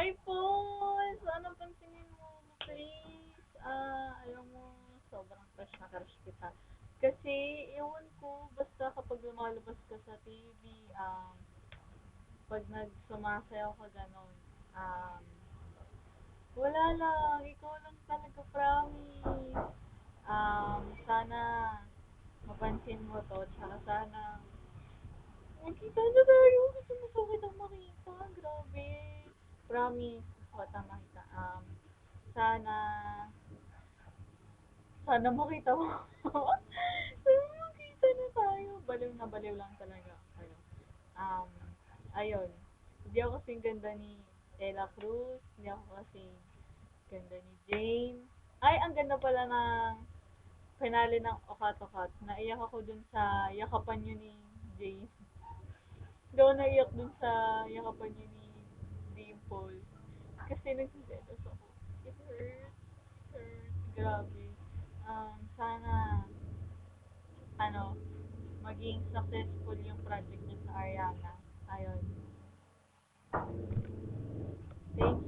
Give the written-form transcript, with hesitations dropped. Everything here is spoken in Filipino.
Ay, Paul! Sana pansinin mo ako, please. Alam mo, sobrang crush kita. Kasi, ewan ko, basta kapag lumalabas ka sa TV, pag nagsumasayaw ka ganon, um, wala lang, ikaw lang talaga, promise. Sana mapansin mo to, tsaka sana magkita na tayo kasi gusto kitang makita, grabe. Promise, gusto kitang makita. Sana, sana makita mo. Sana makita na tayo. Baliw na baliw lang talaga kayo. Um, ayun. Hindi ako kasing ganda ni Ella Cruz. Hindi ako kasing ganda ni Jane. Ay, ang ganda pala ng finale ng Okatokat. Naiyak ako dun sa yakapan niyo ni Jane. Hindi ako naiyak dun sa yakapan niyo ni Dimple. Kasi nagsiselos ako. It hurts. Hurts. Grabe. Sana, ano, maging successful yung project niya sa Ariana. Ayun. Thank